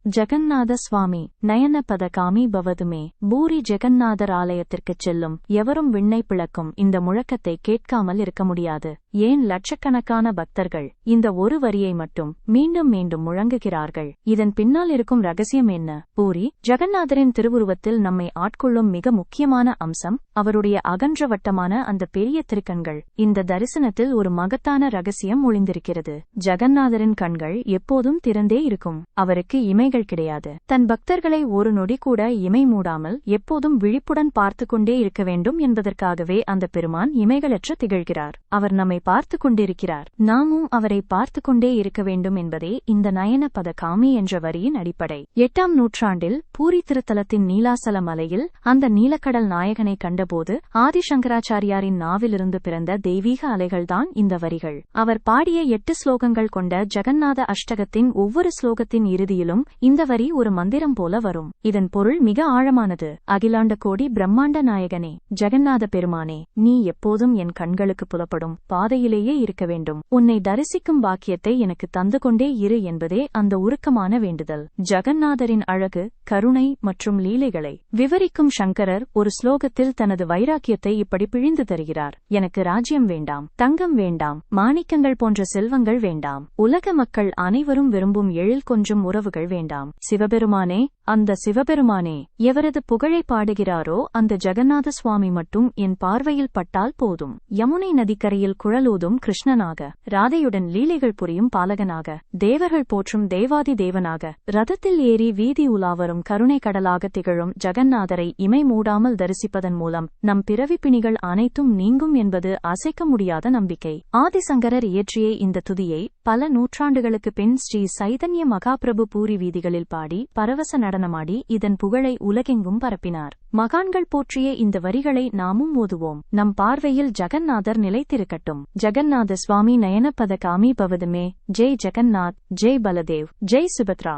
ஜெகந்நாத சுவாமி நயன பதகாமி பவதுமே. பூரி ஜெகந்நாதர் ஆலயத்திற்குச் செல்லும் எவரும் விண்ணை பிளக்கும் இந்த முழக்கத்தை கேட்காமல் இருக்க முடியாது. ஏன் லட்சக்கணக்கான பக்தர்கள் இந்த ஒரு வரியை மட்டும் மீண்டும் மீண்டும் முழங்குகிறார்கள்? இதன் பின்னால் இருக்கும் ரகசியம் என்ன? பூரி ஜெகந்நாதரின் திருவுருவத்தில் நம்மை ஆட்கொள்ளும் மிக முக்கியமான அம்சம் அவருடைய அகன்ற வட்டமான அந்த பெரிய திருக்கண்கள். இந்த தரிசனத்தில் ஒரு மகத்தான ரகசியம் ஒளிந்திருக்கிறது. ஜெகந்நாதரின் கண்கள் எப்போதும் திறந்தே இருக்கும். அவருக்கு இமைகள் கிடையாது. தன் பக்தர்களை ஒரு நொடி கூட இமை மூடாமல் எப்போதும் விழிப்புடன் பார்த்து கொண்டே இருக்க வேண்டும் என்பதற்காகவே அந்த பெருமான் இமைகளற்று திகழ்கிறார். அவர் நம்மை பார்த்து கொண்டிருக்கிறார், நாமும் அவரை பார்த்து கொண்டே இருக்க வேண்டும் என்பதே இந்த நயன பதகாமி என்ற வரியின் அடிப்படை. 8ஆம் நூற்றாண்டில் பூரி திருத்தலத்தின் நீலாசல மலையில் அந்த நீலக்கடல் நாயகனை கண்டபோது ஆதிசங்கராச்சாரியாரின் நாவிலிருந்து பிறந்த தெய்வீக அலைகள்தான் இந்த வரிகள். அவர் பாடிய 8 ஸ்லோகங்கள் கொண்ட ஜெகந்நாத அஷ்டகத்தின் ஒவ்வொரு ஸ்லோகத்தின் இறுதியிலும் இந்த வரி ஒரு மந்திரம் போல வரும். இதன் பொருள் மிக ஆழமானது. அகிலாண்ட கோடி பிரம்மாண்ட நாயகனே, ஜெகந்நாத பெருமானே, நீ எப்போதும் என் கண்களுக்கு புலப்படும் பாதையிலேயே இருக்க வேண்டும். உன்னை தரிசிக்கும் பாக்கியத்தை எனக்கு தந்து கொண்டே இரு என்பதே அந்த உருக்கமான வேண்டுதல். ஜெகந்நாதரின் அழகு, கருணை மற்றும் லீலைகளை விவரிக்கும் சங்கரர் ஒரு ஸ்லோகத்தில் தனது வைராக்கியத்தை இப்படி பிழிந்து தருகிறார். எனக்கு ராஜ்யம் வேண்டாம், தங்கம் வேண்டாம், மாணிக்கங்கள் போன்ற செல்வங்கள் வேண்டாம். உலக மக்கள் அனைவரும் விரும்பும் எழில் கொஞ்சம் உறவுகள் வேண்டாம். சிவபெருமானே, அந்த சிவபெருமானே எவரது புகழை பாடுகிறாரோ அந்த ஜெகந்நாத சுவாமி மட்டும் என் பார்வையில் பட்டால் போதும். யமுனை நதிக்கரையில் குழலூதும் கிருஷ்ணனாக, ராதையுடன் லீலைகள் புரியும் பாலகனாக, தேவர்கள் போற்றும் தேவாதி தேவனாக, ரதத்தில் ஏறி வீதி உலாவரும் கருணை கடலாக திகழும் ஜெகந்நாதரை இமை மூடாமல் தரிசிப்பதன் மூலம் நம் பிறவி பிணிகள் அனைத்தும் நீங்கும் என்பது அசைக்க முடியாத நம்பிக்கை. ஆதிசங்கரர் இயற்றிய இந்த துதியை பல நூற்றாண்டுகளுக்கு பின் ஸ்ரீ சைதன்ய மகாபிரபு பூரி வீதிகளில் பாடி பரவச நடனமாடி இதன் புகழை உலகெங்கும் பரப்பினார். மகான்கள் போற்றிய இந்த வரிகளை நாமும் ஓதுவோம். நம் பார்வையில் ஜெகந்நாதர் நிலைத்திருக்கட்டும். ஜெகந்நாத சுவாமி நயன பதகாமி பவதுமே. ஜெய் ஜெகந்நாத், ஜெய் பலதேவ், ஜெய் சுபத்ரா.